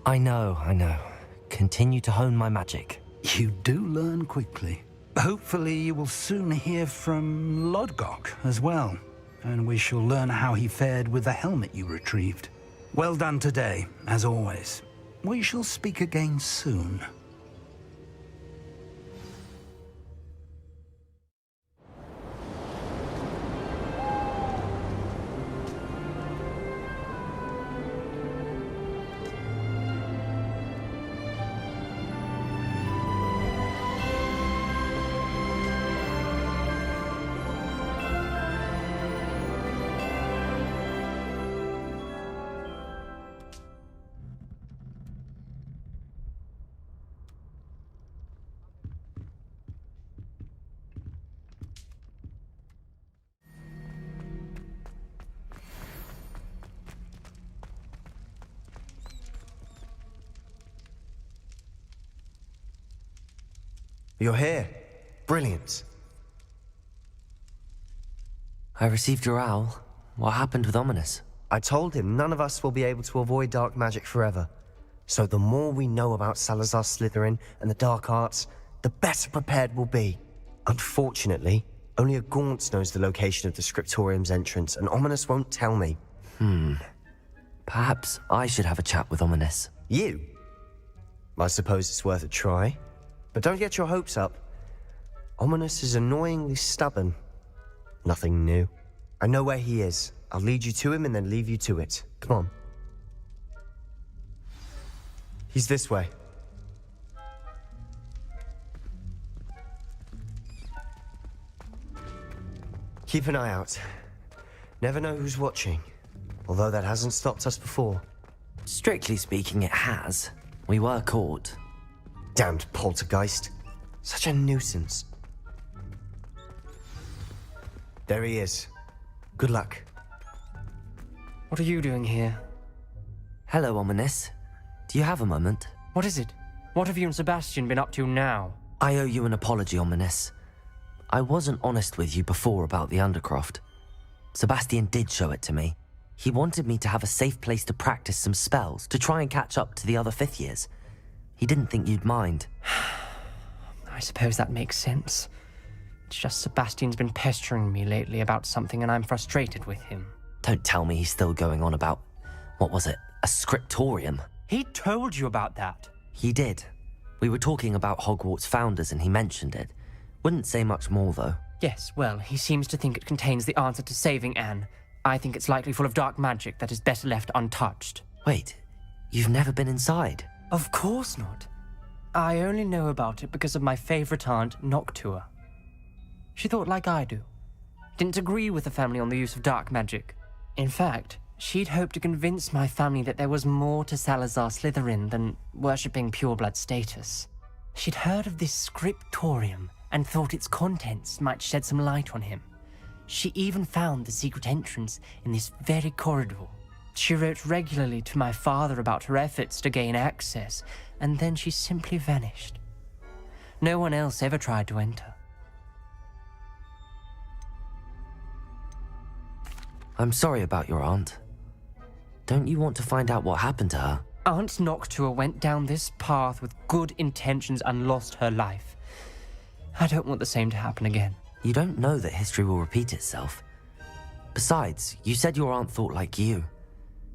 I know. Continue to hone my magic. You do learn quickly. Hopefully you will soon hear from Lodgok as well, and we shall learn how he fared with the helmet you retrieved. Well done today, as always. We shall speak again soon. You're here. Brilliant. I received your owl. What happened with Ominous? I told him none of us will be able to avoid dark magic forever. So the more we know about Salazar Slytherin and the dark arts, the better prepared we'll be. Unfortunately, only a Gaunt knows the location of the Scriptorium's entrance, and Ominous won't tell me. Perhaps I should have a chat with Ominous. You? I suppose it's worth a try. But don't get your hopes up. Ominous is annoyingly stubborn. Nothing new. I know where he is. I'll lead you to him and then leave you to it. Come on. He's this way. Keep an eye out. Never know who's watching. Although that hasn't stopped us before. Strictly speaking, it has. We were caught. Damned poltergeist. Such a nuisance. There he is. Good luck. What are you doing here? Hello, Ominous. Do you have a moment? What is it? What have you and Sebastian been up to now? I owe you an apology, Ominous. I wasn't honest with you before about the Undercroft. Sebastian did show it to me. He wanted me to have a safe place to practice some spells, to try and catch up to the other 5th years. He didn't think you'd mind. I suppose that makes sense. It's just Sebastian's been pestering me lately about something and I'm frustrated with him. Don't tell me he's still going on about, what was it, a scriptorium? He told you about that? He did. We were talking about Hogwarts founders and he mentioned it. Wouldn't say much more though. Yes, well, he seems to think it contains the answer to saving Anne. I think it's likely full of dark magic that is better left untouched. Wait, you've never been inside? Of course not. I only know about it because of my favorite aunt, Noctua. She thought like I do. Didn't agree with the family on the use of dark magic. In fact, she'd hoped to convince my family that there was more to Salazar Slytherin than worshipping pureblood status. She'd heard of this scriptorium and thought its contents might shed some light on him. She even found the secret entrance in this very corridor. She wrote regularly to my father about her efforts to gain access, and then she simply vanished. No one else ever tried to enter. I'm sorry about your aunt. Don't you want to find out what happened to her? Aunt Noctua went down this path with good intentions and lost her life. I don't want the same to happen again. You don't know that history will repeat itself. Besides, you said your aunt thought like you.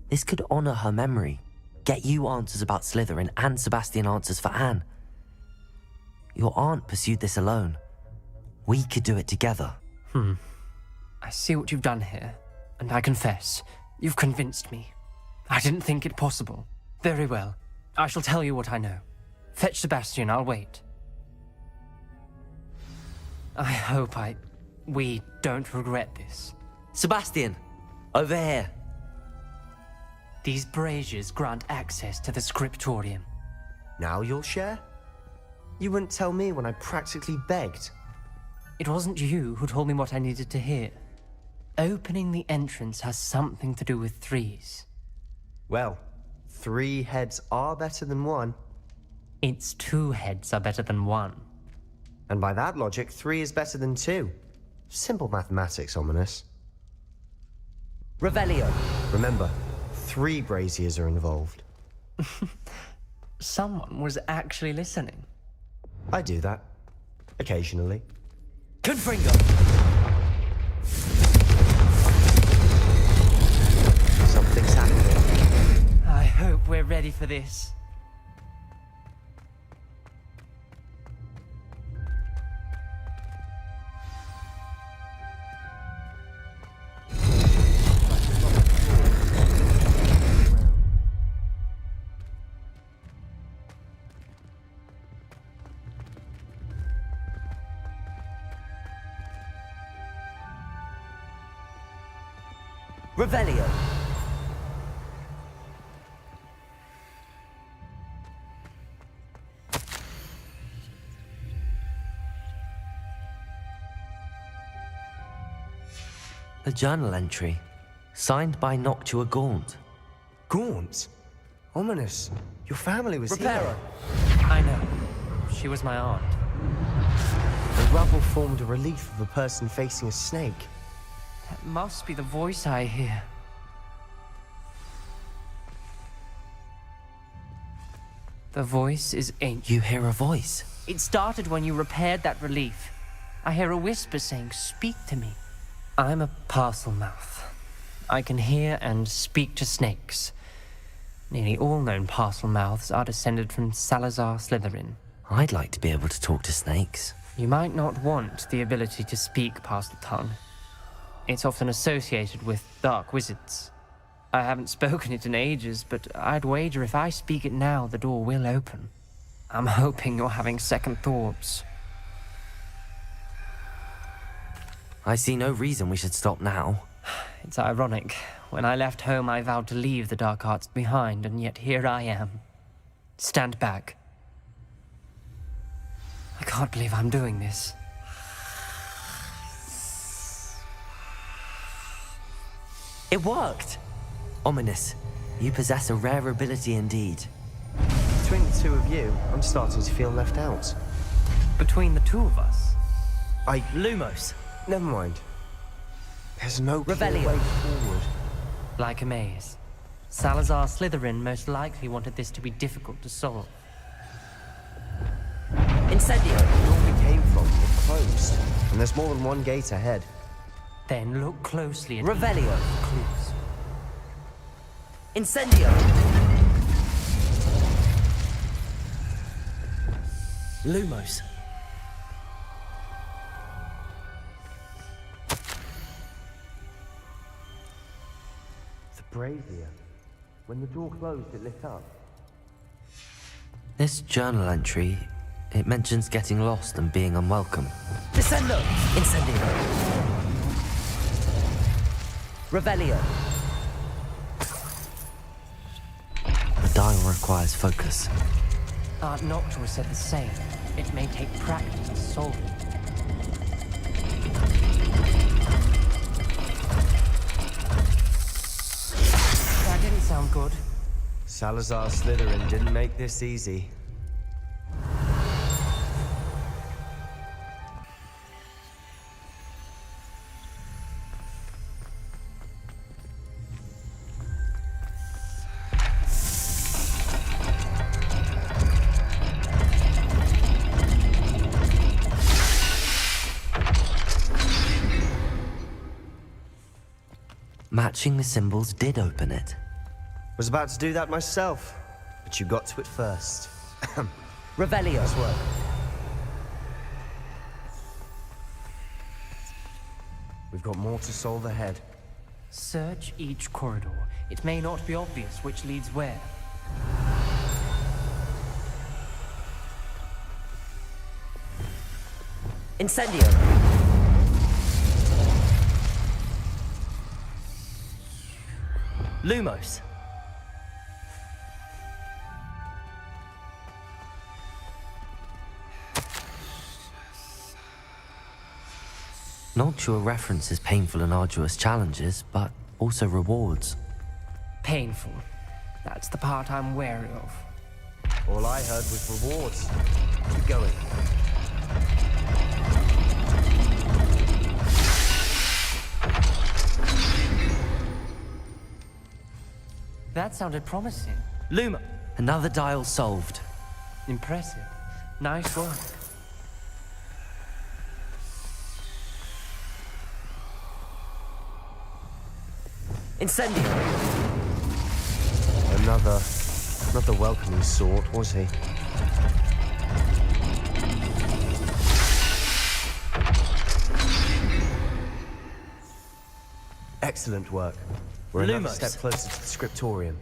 This could honor her memory, get you answers about Slytherin and Sebastian answers for Anne. Your aunt pursued this alone. We could do it together. I see what you've done here, and I confess, you've convinced me. I didn't think it possible. Very well, I shall tell you what I know. Fetch Sebastian, I'll wait. I hope we don't regret this. Sebastian! Over here! These braziers grant access to the scriptorium. Now you'll share? You wouldn't tell me when I practically begged. It wasn't you who told me what I needed to hear. Opening the entrance has something to do with threes. Well, 3 heads are better than 1. Its 2 heads are better than 1. And by that logic, 3 is better than 2. Simple mathematics, Ominous. Revelio! Remember, 3 braziers are involved. Someone was actually listening. I do that. Occasionally. Confringo! Something's happening. I hope we're ready for this. Revelio! A journal entry, signed by Noctua Gaunt. Gaunt? Ominous. Your family was Reparo! here. I know. She was my aunt. The rubble formed a relief of a person facing a snake. That must be the voice I hear. The voice is ancient. You hear a voice. It started when you repaired that relief. I hear a whisper saying, "Speak to me." I'm a parcel mouth. I can hear and speak to snakes. Nearly all known parcel mouths are descended from Salazar Slytherin. I'd like to be able to talk to snakes. You might not want the ability to speak parcel tongue. It's often associated with dark wizards. I haven't spoken it in ages, but I'd wager if I speak it now, the door will open. I'm hoping you're having second thoughts. I see no reason we should stop now. It's ironic. When I left home, I vowed to leave the dark arts behind, and yet here I am. Stand back. I can't believe I'm doing this. It worked! Ominous, you possess a rare ability indeed. Between the two of you, I'm starting to feel left out. Between the two of us, Lumos! Never mind. There's no clear Revelio. way forward. like a maze. Salazar Slytherin most likely wanted this to be difficult to solve. Incendio! Where we came from, it closed. And there's more than one gate ahead. Then look closely at Revelio! clues. Incendio! Lumos. The brazier. When the door closed, it lit up. This journal entry, it mentions getting lost and being unwelcome. Descendo! Incendio! Revelio! The dial requires focus. Aunt Noctua said the same. It may take practice to solve it. That didn't sound good. Salazar Slytherin didn't make this easy. Matching the symbols did open it. Was about to do that myself, but you got to it first. Revelio! Nice work. We've got more to solve ahead. Search each corridor. It may not be obvious which leads where. Incendio! Lumos! Noctua references painful and arduous challenges, but also rewards. Painful. That's the part I'm wary of. All I heard was rewards. Keep going. That sounded promising. Luma! Another dial solved. Impressive. Nice work. Incendio! Another welcoming sort, was he? Excellent work. We're another Lumos. step closer to the scriptorium.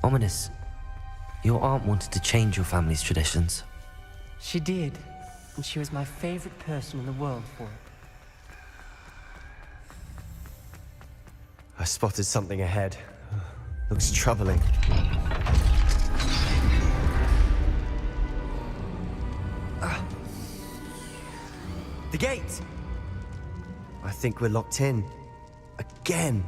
Ominous. Your aunt wanted to change your family's traditions. She did, and she was my favorite person in the world for it. I spotted something ahead. Looks troubling. The gate! I think we're locked in. Again.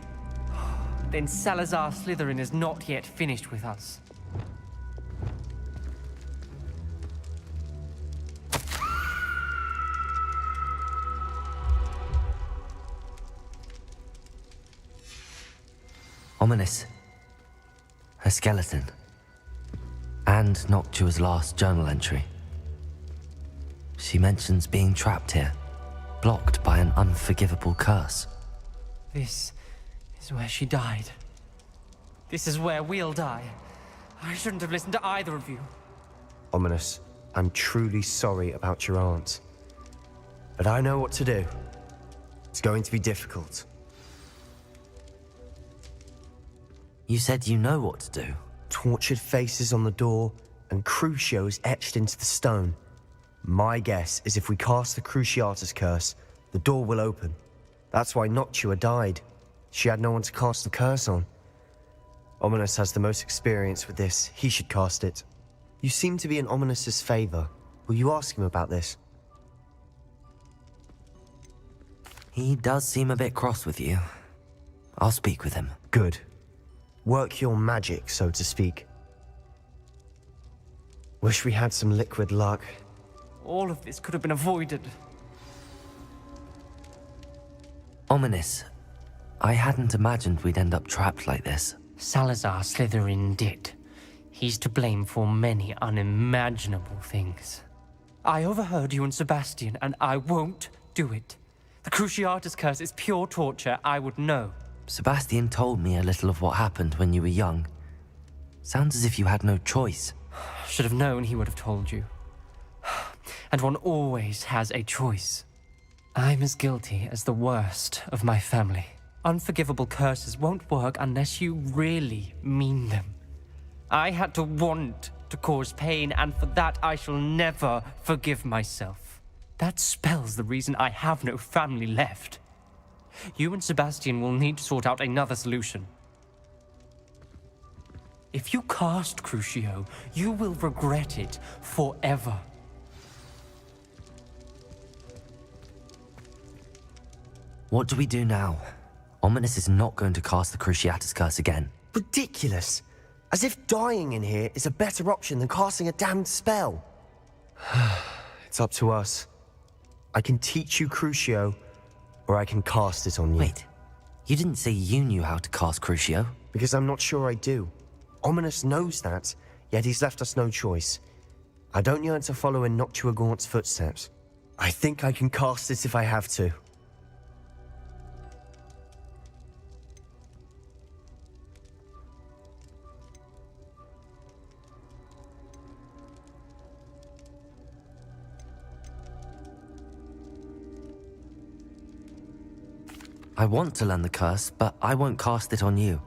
Then Salazar Slytherin is not yet finished with us. Ominous. Her skeleton. And Noctua's last journal entry. She mentions being trapped here, blocked by an unforgivable curse. This is where she died. This is where we'll die. I shouldn't have listened to either of you. Ominous, I'm truly sorry about your aunt. But I know what to do. It's going to be difficult. You said you know what to do. Tortured faces on the door and Crucios etched into the stone. My guess is if we cast the Cruciatus curse, the door will open. That's why Noctua died. She had no one to cast the curse on. Ominous has the most experience with this. He should cast it. You seem to be in Ominous's favor. Will you ask him about this? He does seem a bit cross with you. I'll speak with him. Good. Work your magic, so to speak. Wish we had some liquid luck. All of this could have been avoided. Ominous. I hadn't imagined we'd end up trapped like this. Salazar Slytherin did. He's to blame for many unimaginable things. I overheard you and Sebastian, and I won't do it. The Cruciatus curse is pure torture, I would know. Sebastian told me a little of what happened when you were young. Sounds as if you had no choice. Should have known he would have told you. And one always has a choice. I'm as guilty as the worst of my family. Unforgivable curses won't work unless you really mean them. I had to want to cause pain, and for that I shall never forgive myself. That spells the reason I have no family left. You and Sebastian will need to sort out another solution. If you cast Crucio, you will regret it forever. What do we do now? Ominous is not going to cast the Cruciatus curse again. Ridiculous! As if dying in here is a better option than casting a damned spell. It's up to us. I can teach you Crucio, or I can cast it on you. Wait, you didn't say you knew how to cast Crucio? Because I'm not sure I do. Ominous knows that, yet he's left us no choice. I don't yearn to follow in Noctua Gaunt's footsteps. I think I can cast it if I have to. I want to learn the curse, but I won't cast it on you.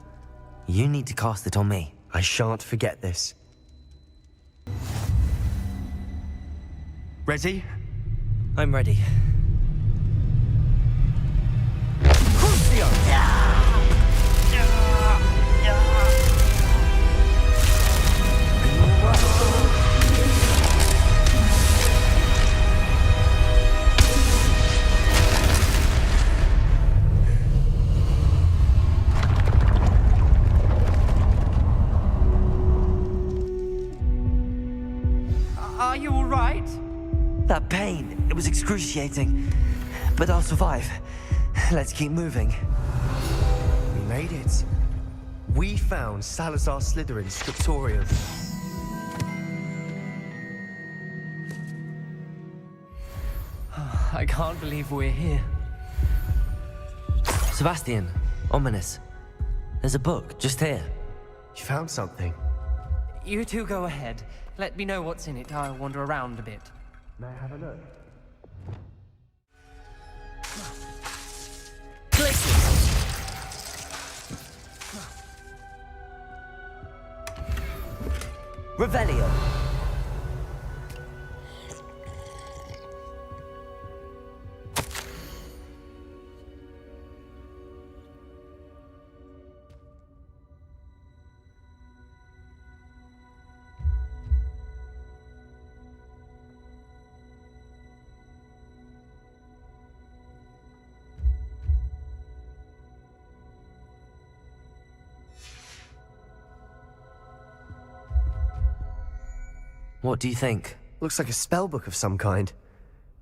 You need to cast it on me. I shan't forget this. Ready? I'm ready. Are you all right? That pain, it was excruciating. But I'll survive. Let's keep moving. We made it. We found Salazar Slytherin's scriptorium. I can't believe we're here. Sebastian, ominous. There's a book just here. You found something. You two go ahead. Let me know what's in it. I'll wander around a bit. May I have a look? Revelio. What do you think? Looks like a spellbook of some kind.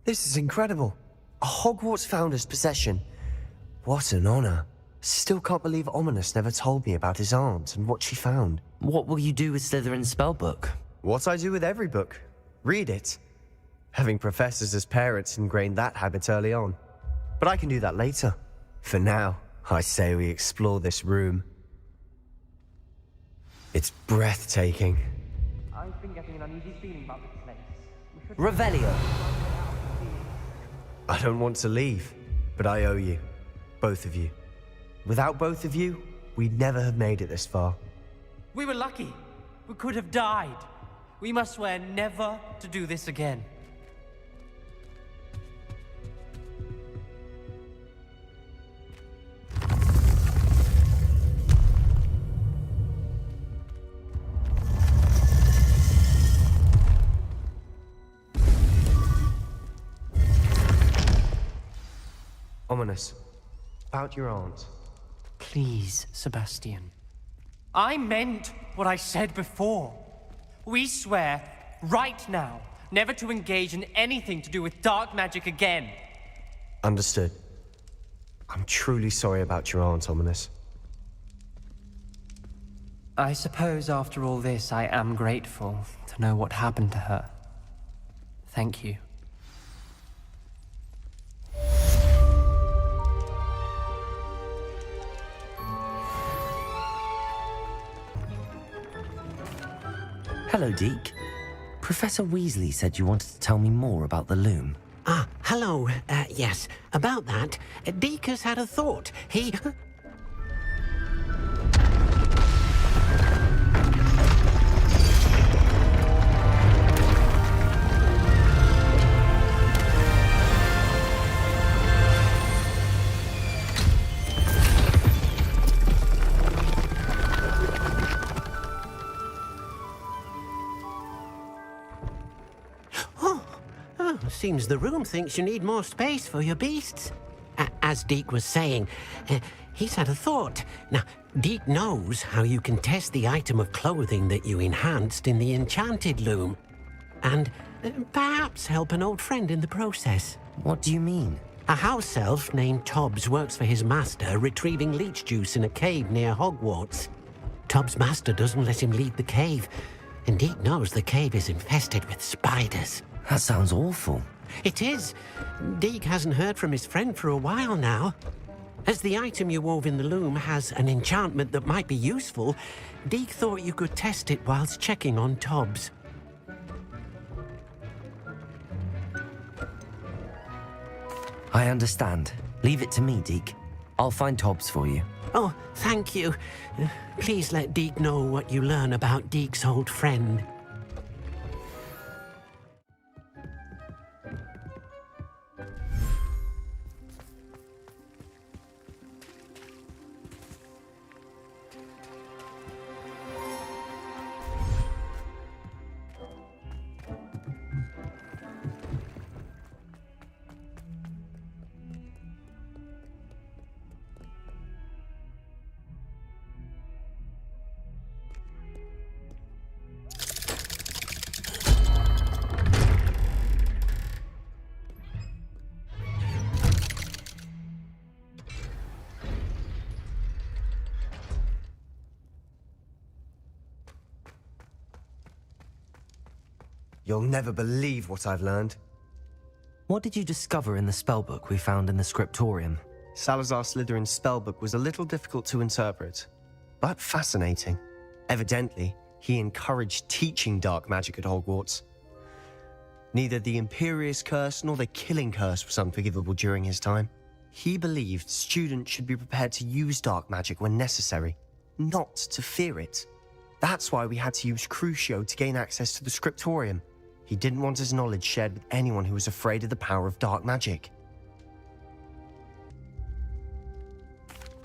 This is incredible. A Hogwarts founder's possession. What an honor. Still can't believe Ominous never told me about his aunt and what she found. What will you do with Slytherin's spellbook? What I do with every book. Read it. Having professors as parents ingrained that habit early on. But I can do that later. For now, I say we explore this room. It's breathtaking. I've been getting an uneasy feeling about this place. Revelio. I don't want to leave, but I owe you. Both of you. Without both of you, we'd never have made it this far. We were lucky. We could have died. We must swear never to do this again. Ominous. About your aunt. Please, Sebastian. I meant what I said before. We swear, right now, never to engage in anything to do with dark magic again. Understood. I'm truly sorry about your aunt, Ominous. I suppose after all this, I am grateful to know what happened to her. Thank you. Hello, Deke. Professor Weasley said you wanted to tell me more about the loom. Ah, hello. Yes, about that. Deke has had a thought. He... Seems the room thinks you need more space for your beasts. As Deke was saying, he's had a thought. Now, Deke knows how you can test the item of clothing that you enhanced in the enchanted loom. And perhaps help an old friend in the process. What do you mean? A house elf named Tobbs works for his master retrieving leech juice in a cave near Hogwarts. Tobbs' master doesn't let him leave the cave, and Deke knows the cave is infested with spiders. That sounds awful. It is. Deke hasn't heard from his friend for a while now. As the item you wove in the loom has an enchantment that might be useful, Deke thought you could test it whilst checking on Tobbs. I understand. Leave it to me, Deke. I'll find Tobbs for you. Oh, thank you. Please let Deke know what you learn about Deke's old friend. You'll never believe what I've learned. What did you discover in the spellbook we found in the scriptorium? Salazar Slytherin's spellbook was a little difficult to interpret, but fascinating. Evidently, he encouraged teaching dark magic at Hogwarts. Neither the Imperious Curse nor the Killing Curse was unforgivable during his time. He believed students should be prepared to use dark magic when necessary, not to fear it. That's why we had to use Crucio to gain access to the scriptorium. He didn't want his knowledge shared with anyone who was afraid of the power of dark magic.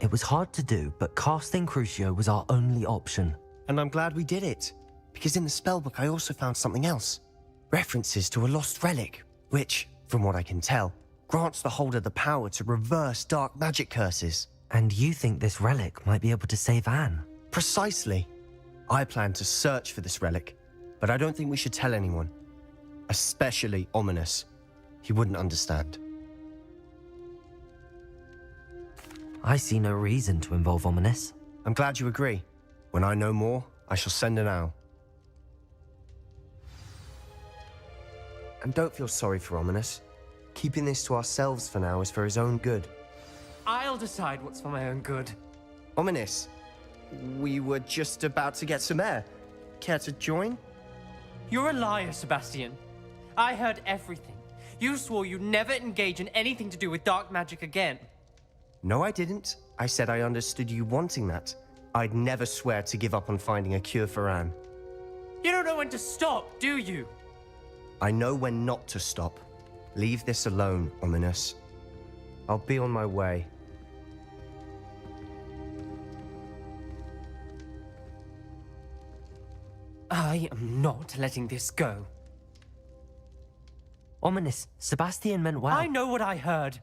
It was hard to do, but casting Crucio was our only option. And I'm glad we did it, because in the spellbook I also found something else. References to a lost relic, which, from what I can tell, grants the holder the power to reverse dark magic curses. And you think this relic might be able to save Anne? Precisely. I plan to search for this relic, but I don't think we should tell anyone. Especially Ominous. He wouldn't understand. I see no reason to involve Ominous. I'm glad you agree. When I know more, I shall send an owl. And don't feel sorry for Ominous. Keeping this to ourselves for now is for his own good. I'll decide what's for my own good. Ominous, we were just about to get some air. Care to join? You're a liar, Sebastian. I heard everything. You swore you'd never engage in anything to do with dark magic again. No, I didn't. I said I understood you wanting that. I'd never swear to give up on finding a cure for Anne. You don't know when to stop, do you? I know when not to stop. Leave this alone, Ominous. I'll be on my way. I am not letting this go. Ominous, Sebastian meant well. I know what I heard.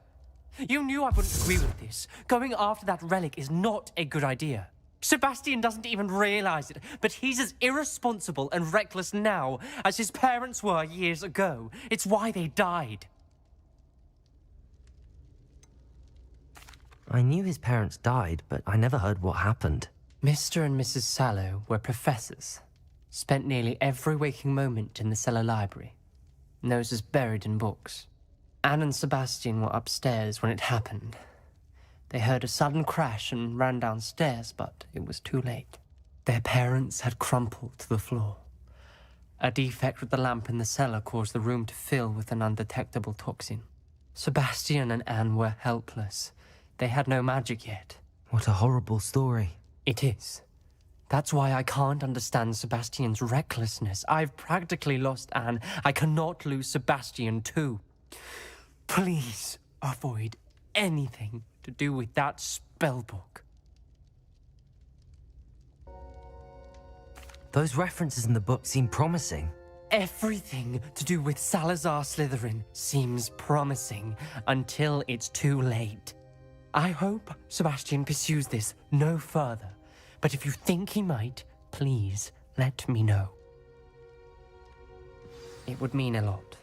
You knew I wouldn't agree with this. Going after that relic is not a good idea. Sebastian doesn't even realize it, but he's as irresponsible and reckless now as his parents were years ago. It's why they died. I knew his parents died, but I never heard what happened. Mr. and Mrs. Sallow were professors. Spent nearly every waking moment in the cellar library. Noses buried in books. Anne and Sebastian were upstairs when it happened. They heard a sudden crash and ran downstairs, but it was too late. Their parents had crumpled to the floor. A defect with the lamp in the cellar caused the room to fill with an undetectable toxin. Sebastian and Anne were helpless. They had no magic yet. What a horrible story. It is. That's why I can't understand Sebastian's recklessness. I've practically lost Anne. I cannot lose Sebastian too. Please avoid anything to do with that spellbook. Those references in the book seem promising. Everything to do with Salazar Slytherin seems promising until it's too late. I hope Sebastian pursues this no further, but if you think he might, please let me know. It would mean a lot.